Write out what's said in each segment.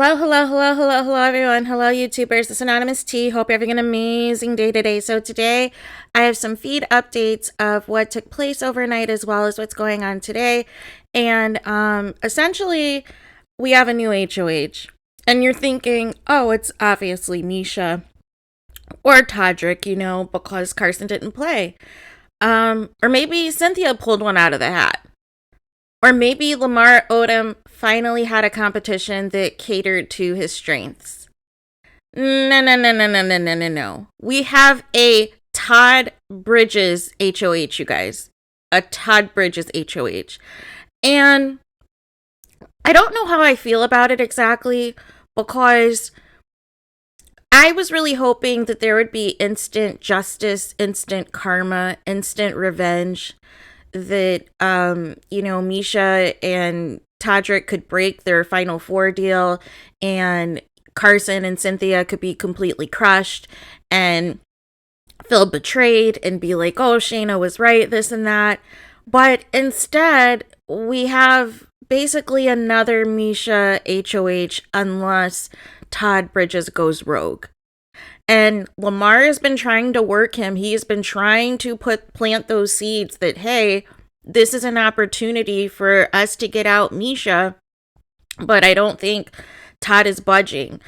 Hello, hello, hello, hello, hello, everyone. Hello, YouTubers. This is Anonymous T. Hope you're having an amazing day today. So today, I have some feed updates of what took place overnight as well as what's going on today. And essentially, we have a new HOH. And you're thinking, oh, it's obviously Misha or Todrick, because Carson didn't play. Or maybe Cynthia pulled one out of the hat. Or maybe Lamar Odom finally had a competition that catered to his strengths. No, no, no, no, no, no, no, no, no. We have a Todd Bridges HOH, you guys. A Todd Bridges HOH. And I don't know how I feel about it exactly, because I was really hoping that there would be instant justice, instant karma, instant revenge, that Misha and Todrick could break their Final Four deal, and Carson and Cynthia could be completely crushed and feel betrayed and be like, oh, SHANNA was right, this and that. But instead, we have basically another Misha HOH unless Todd Bridges goes rogue. And Lamar has been trying to work him. He has been trying to plant those seeds that, hey, this is an opportunity for us to get out Misha. But I don't think Todd is budging.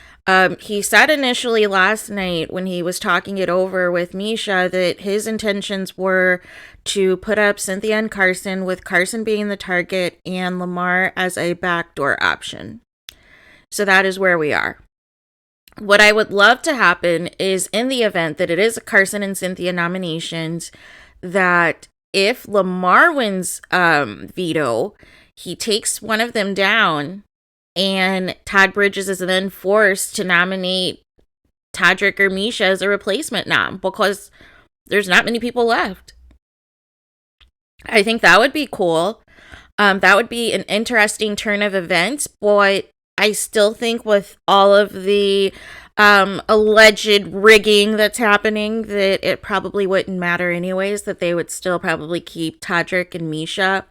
He said initially last night when he was talking it over with Misha that his intentions were to put up Cynthia and Carson, with Carson being the target and Lamar as a backdoor option. So that is where we are. What I would love to happen is, in the event that it is a Carson and Cynthia nominations, that if Lamar wins veto, he takes one of them down, and Todd Bridges is then forced to nominate Todrick or Misha as a replacement nom, because there's not many people left. I think that would be cool. That would be an interesting turn of events, but I still think with all of the alleged rigging that's happening, that it probably wouldn't matter anyways, that they would still probably keep Todrick and Misha.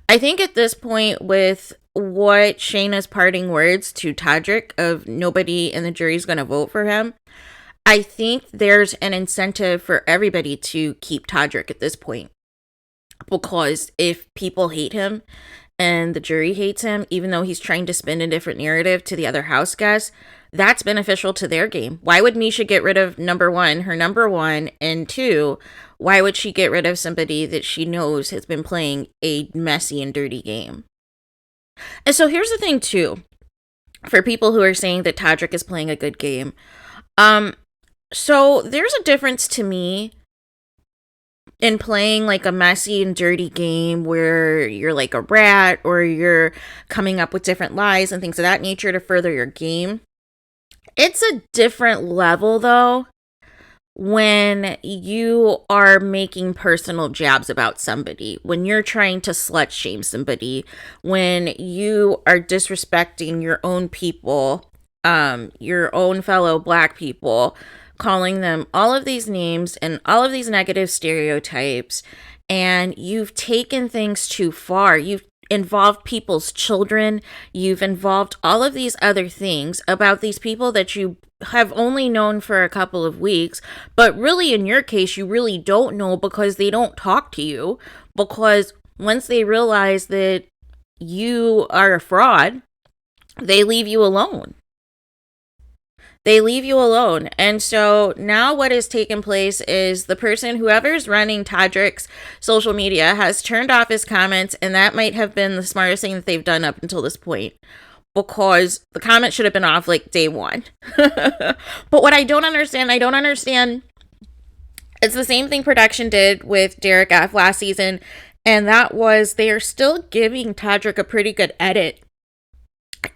I think at this point, with what SHANNA's parting words to Todrick of nobody in the jury is going to vote for him, I think there's an incentive for everybody to keep Todrick at this point. Because if people hate him and the jury hates him, even though he's trying to spin a different narrative to the other house guests, that's beneficial to their game. Why would Misha get rid of number one, her number one, and two, why would she get rid of somebody that she knows has been playing a messy and dirty game? And so here's the thing too, for people who are saying that Todrick is playing a good game. So there's a difference to me in playing like a messy and dirty game where you're like a rat, or you're coming up with different lies and things of that nature to further your game. It's a different level though when you are making personal jabs about somebody, when you're trying to slut shame somebody, when you are disrespecting your own people, your own fellow Black people, calling them all of these names and all of these negative stereotypes, and you've taken things too far. You've involved people's children. You've involved all of these other things about these people that you have only known for a couple of weeks, but really in your case, you really don't know, because they don't talk to you, because once they realize that you are a fraud, they leave you alone. They leave you alone. And so now what has taken place is the person, whoever's running Todrick's social media, has turned off his comments, and that might have been the smartest thing that they've done up until this point, because the comment should have been off like day one. But what I don't understand, it's the same thing production did with Derek F last season, and that was they are still giving Todrick a pretty good edit,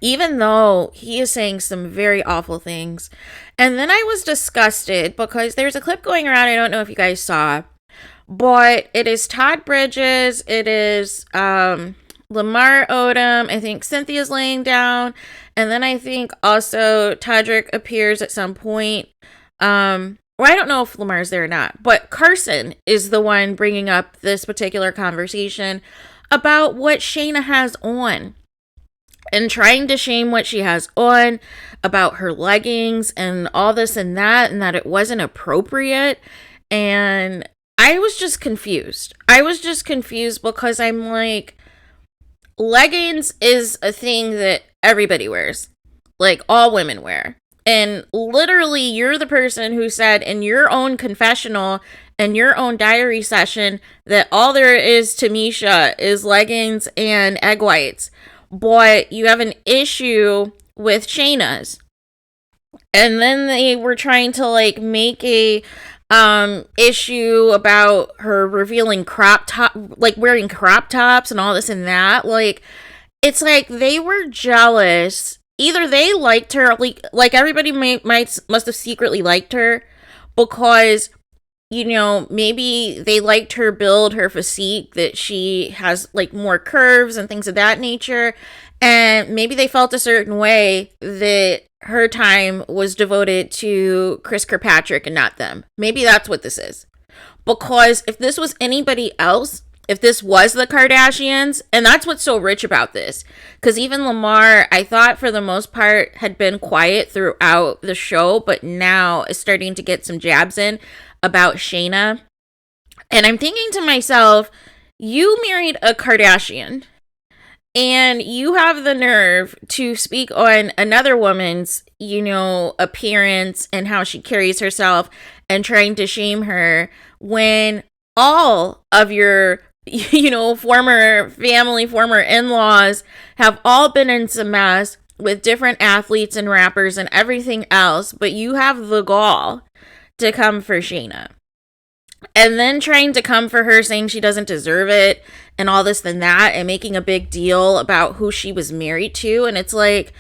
even though he is saying some very awful things. And then I was disgusted because there's a clip going around, I don't know if you guys saw, but it is Todd Bridges, it is Lamar Odom, I think Cynthia's laying down, and then I think also Todrick appears at some point. Well, I don't know if Lamar's there or not, but Carson is the one bringing up this particular conversation about what SHANNA has on. and trying to shame what she has on about her leggings and all this and that it wasn't appropriate. And I was just confused. I was just confused because I'm like, leggings is a thing that everybody wears, like all women wear. And literally, you're the person who said in your own confessional and your own diary session that all there is to Misha is leggings and egg whites. But you have an issue with Shayna's. And then they were trying to like make a issue about her revealing crop top, like wearing crop tops and all this and that. Like, it's like they were jealous. Either they liked her, like everybody must have secretly liked her because, you know, maybe they liked her build, her physique, that she has like more curves and things of that nature. And maybe they felt a certain way that her time was devoted to Chris Kirkpatrick and not them. Maybe that's what this is. Because if this was anybody else, if this was the Kardashians, and that's what's so rich about this, because even Lamar, I thought for the most part had been quiet throughout the show, but now is starting to get some jabs in about Shayna. And I'm thinking to myself, you married a Kardashian, and you have the nerve to speak on another woman's, you know, appearance and how she carries herself and trying to shame her when all of your, you know, former family, former in-laws have all been in some mess with different athletes and rappers and everything else, but you have the gall to come for Shayna. And then trying to come for her, saying she doesn't deserve it and all this and that, and making a big deal about who she was married to. And it's like,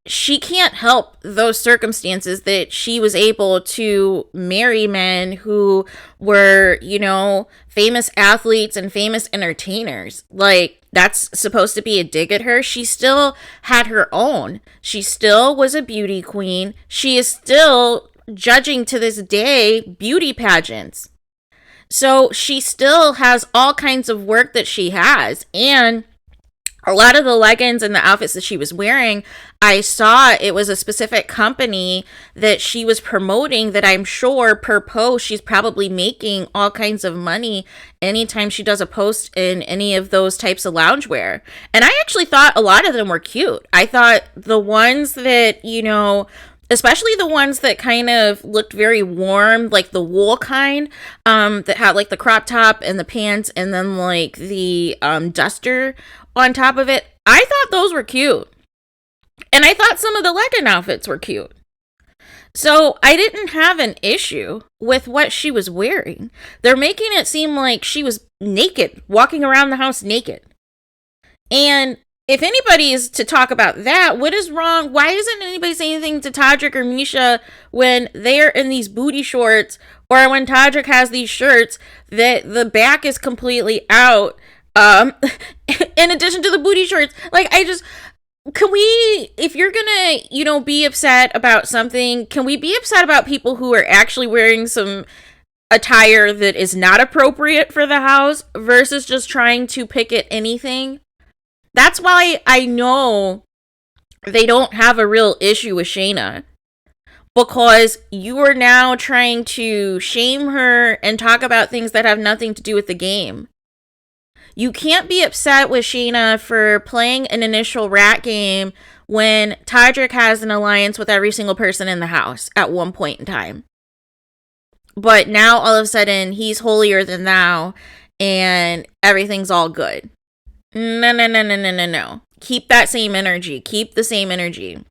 she can't help those circumstances that she was able to marry men who were, you know, famous athletes and famous entertainers. Like, that's supposed to be a dig at her. She still had her own. She still was a beauty queen. She is still judging to this day beauty pageants. So she still has all kinds of work that she has. And a lot of the leggings and the outfits that she was wearing, I saw it was a specific company that she was promoting that I'm sure per post she's probably making all kinds of money anytime she does a post in any of those types of loungewear. And I actually thought a lot of them were cute. I thought the ones that, you know, especially the ones that kind of looked very warm, like the wool kind, that had like the crop top and the pants and then like the duster on top of it. I thought those were cute. And I thought some of the legging outfits were cute. So I didn't have an issue with what she was wearing. They're making it seem like she was naked, walking around the house naked. And if anybody is to talk about that, what is wrong? Why isn't anybody saying anything to Todrick or Misha when they're in these booty shorts, or when Todrick has these shirts that the back is completely out, in addition to the booty shorts? Like, can we, if you're gonna, you know, be upset about something, can we be upset about people who are actually wearing some attire that is not appropriate for the house versus just trying to pick at anything? That's why I know they don't have a real issue with Shayna, because you are now trying to shame her and talk about things that have nothing to do with the game. You can't be upset with Shayna for playing an initial rat game when Todrick has an alliance with every single person in the house at one point in time. But now all of a sudden he's holier than thou and everything's all good. No. Keep that same energy. Keep the same energy.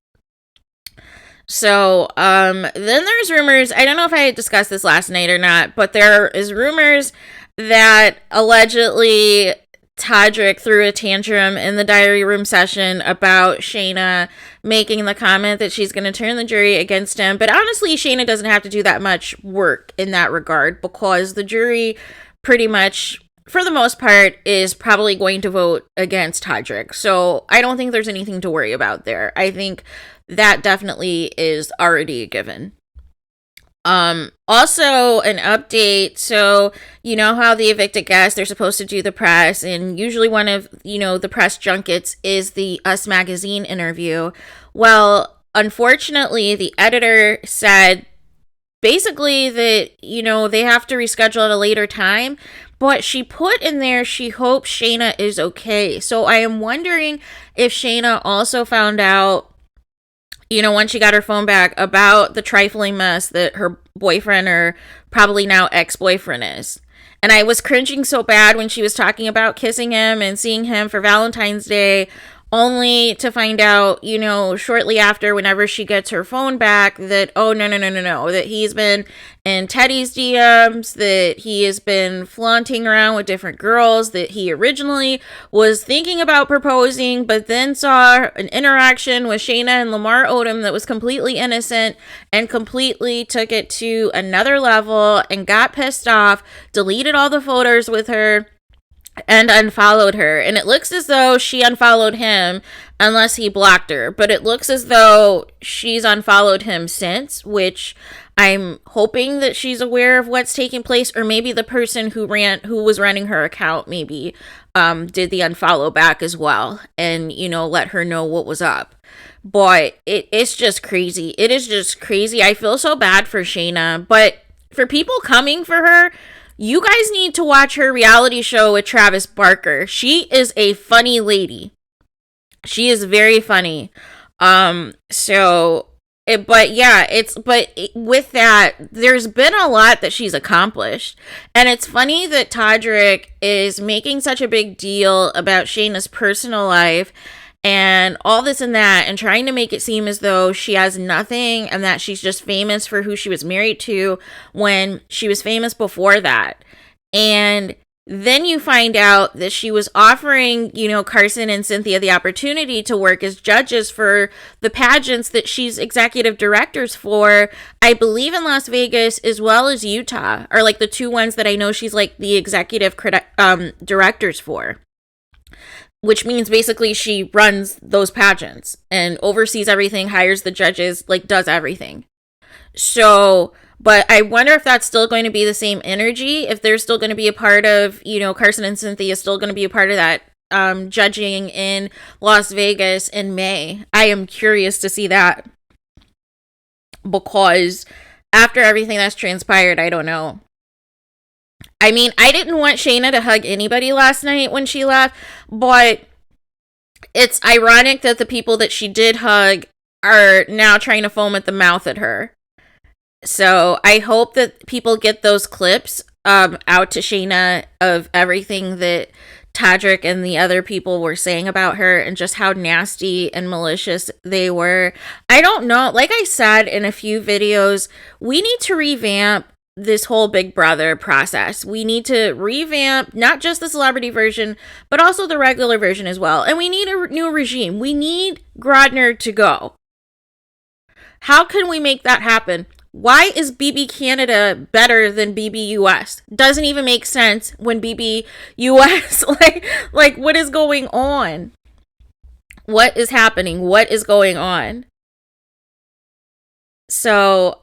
So, then there's rumors. I don't know if I had discussed this last night or not, but there is rumors that allegedly Todrick threw a tantrum in the diary room session about Shayna making the comment that she's going to turn the jury against him. But honestly, Shayna doesn't have to do that much work in that regard, because the jury pretty much, for the most part, is probably going to vote against Todrick. So I don't think there's anything to worry about there. I think that definitely is already a given. Also an update. So, you know how the evicted guests, they're supposed to do the press, and usually one of, the press junkets is the Us Magazine interview. Well, unfortunately, the editor said basically that, they have to reschedule at a later time, but she put in there she hopes SHANNA is okay. So I am wondering if SHANNA also found out, once she got her phone back, about the trifling mess that her boyfriend, or probably now ex-boyfriend, is. And I was cringing so bad when she was talking about kissing him and seeing him for Valentine's Day, only to find out, shortly after, whenever she gets her phone back, that, oh, no, that he's been in Teddy's DMs, that he has been flaunting around with different girls, that he originally was thinking about proposing, but then saw an interaction with SHANNA and Lamar Odom that was completely innocent, and completely took it to another level and got pissed off, deleted all the photos with her, and unfollowed her. And it looks as though she unfollowed him, unless he blocked her, but it looks as though she's unfollowed him since, which I'm hoping that she's aware of what's taking place, or maybe the person who was running her account maybe did the unfollow back as well, and let her know what was up. But it's just crazy. It is just crazy. I feel so bad for SHANNA, but for people coming for her, you guys need to watch her reality show with Travis Barker. She is a funny lady. She is very funny. But with that, there's been a lot that she's accomplished. And it's funny that Todrick is making such a big deal about SHANNA's personal life and all this and that, and trying to make it seem as though she has nothing and that she's just famous for who she was married to, when she was famous before that. And then you find out that she was offering, Carson and Cynthia the opportunity to work as judges for the pageants that she's executive directors for, I believe in Las Vegas as well as Utah, are like the two ones that I know she's like the executive directors for. Which means basically she runs those pageants and oversees everything, hires the judges, like does everything. So, but I wonder if that's still going to be the same energy, if they're still going to be a part of, Carson and Cynthia still going to be a part of that judging in Las Vegas in May. I am curious to see that, because after everything that's transpired, I don't know. I mean, I didn't want SHANNA to hug anybody last night when she left, but it's ironic that the people that she did hug are now trying to foam at the mouth at her. So I hope that people get those clips out to SHANNA of everything that Todrick and the other people were saying about her, and just how nasty and malicious they were. I don't know. Like I said in a few videos, we need to revamp this whole Big Brother process. We need to revamp not just the celebrity version, but also the regular version as well. And we need a new regime. We need Grodner to go. How can we make that happen? Why is BB Canada better than BB US? Doesn't even make sense when BB US, like what is going on? What is happening? What is going on? So,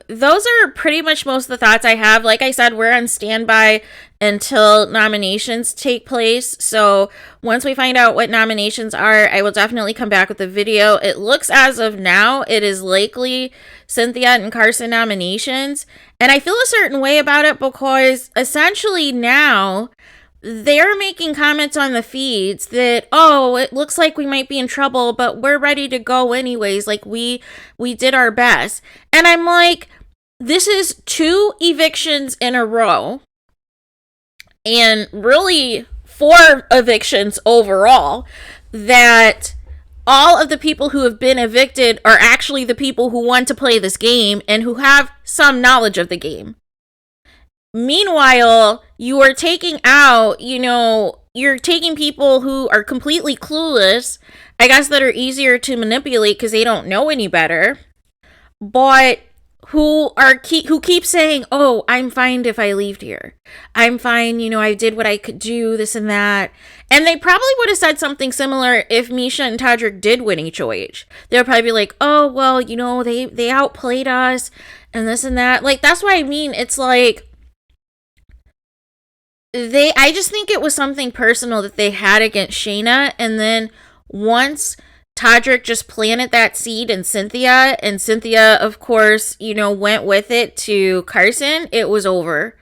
those are pretty much most of the thoughts I have. Like I said, we're on standby until nominations take place. So once we find out what nominations are, I will definitely come back with a video. It looks as of now, it is likely Cynthia and Carson nominations. And I feel a certain way about it, because essentially now they're making comments on the feeds that, oh, it looks like we might be in trouble, but we're ready to go anyways. Like we did our best. And I'm like, this is 2 evictions in a row, and really 4 evictions overall, that all of the people who have been evicted are actually the people who want to play this game and who have some knowledge of the game. Meanwhile, you are taking out, you're taking people who are completely clueless, I guess, that are easier to manipulate because they don't know any better. But who keep saying, "Oh, I'm fine if I leave here. I'm fine, I did what I could do, this and that." And they probably would have said something similar if Misha and Todrick did win HOH. They would probably be like, "Oh, well, they outplayed us and this and that." Like, that's what I mean. It's like I just think it was something personal that they had against Shayna, and then once Todrick just planted that seed in Cynthia, and Cynthia, of course, went with it to Carson, it was over.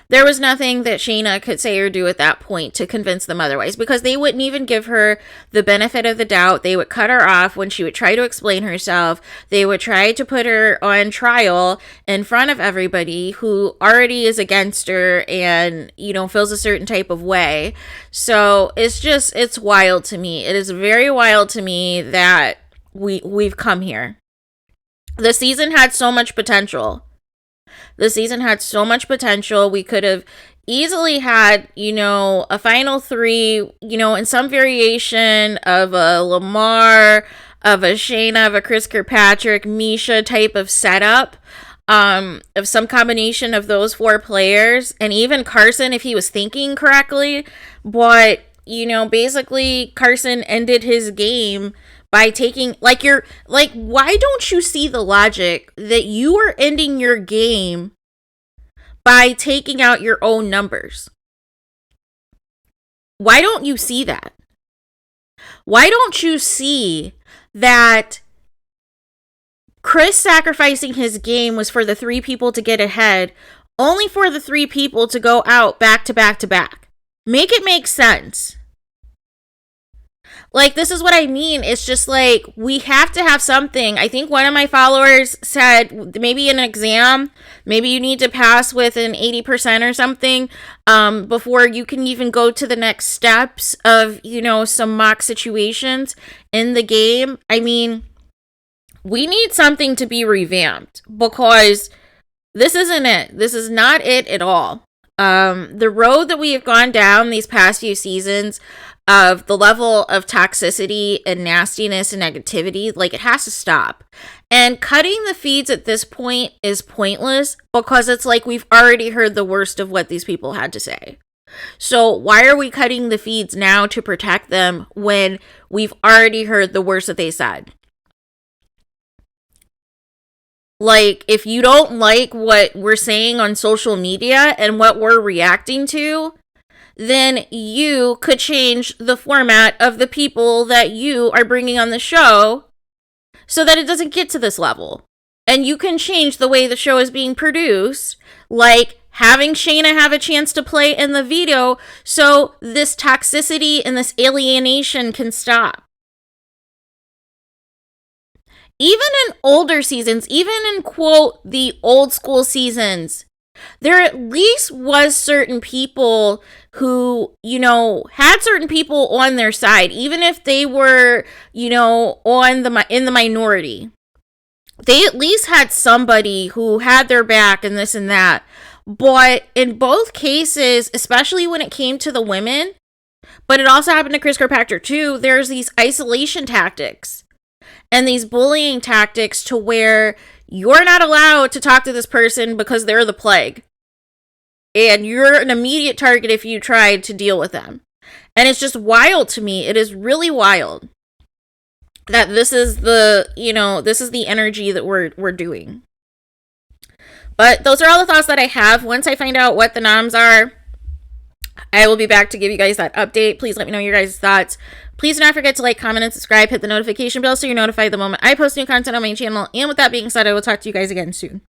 There was nothing that Shayna could say or do at that point to convince them otherwise, because they wouldn't even give her the benefit of the doubt. They would cut her off when she would try to explain herself. They would try to put her on trial in front of everybody who already is against her and, feels a certain type of way. So it's wild to me. It is very wild to me that we've come here. The season had so much potential. The season had so much potential. We could have easily had, a final three, in some variation of a Lamar, of a Shayna, of a Chris Kirkpatrick, Misha type of setup, of some combination of those four players, and even Carson if he was thinking correctly. But, basically Carson ended his game by taking, why don't you see the logic that you are ending your game by taking out your own numbers? Why don't you see that? Why don't you see that Chris sacrificing his game was for the three people to get ahead, only for the three people to go out back to back to back? Make it make sense. Like, this is what I mean. It's just like, we have to have something. I think one of my followers said maybe an exam, maybe you need to pass with an 80% or something before you can even go to the next steps of, some mock situations in the game. I mean, we need something to be revamped, because this isn't it. This is not it at all. The road that we have gone down these past few seasons of the level of toxicity and nastiness and negativity, it has to stop. And cutting the feeds at this point is pointless, because it's like we've already heard the worst of what these people had to say. So why are we cutting the feeds now to protect them when we've already heard the worst that they said? Like, if you don't like what we're saying on social media and what we're reacting to, then you could change the format of the people that you are bringing on the show so that it doesn't get to this level. And you can change the way the show is being produced, like having Shayna have a chance to play in the veto so this toxicity and this alienation can stop. Even in older seasons, even in, quote, the old school seasons, there at least was certain people who, had certain people on their side, even if they were, in the minority. They at least had somebody who had their back and this and that. But in both cases, especially when it came to the women, but it also happened to Chris Kirkpatrick too, there's these isolation tactics and these bullying tactics to where you're not allowed to talk to this person because they're the plague. And you're an immediate target if you tried to deal with them. And it's just wild to me. It is really wild that this is the energy that we're doing. But those are all the thoughts that I have. Once I find out what the noms are, I will be back to give you guys that update. Please let me know your guys' thoughts. Please do not forget to like, comment, and subscribe. Hit the notification bell so you're notified the moment I post new content on my channel. And with that being said, I will talk to you guys again soon.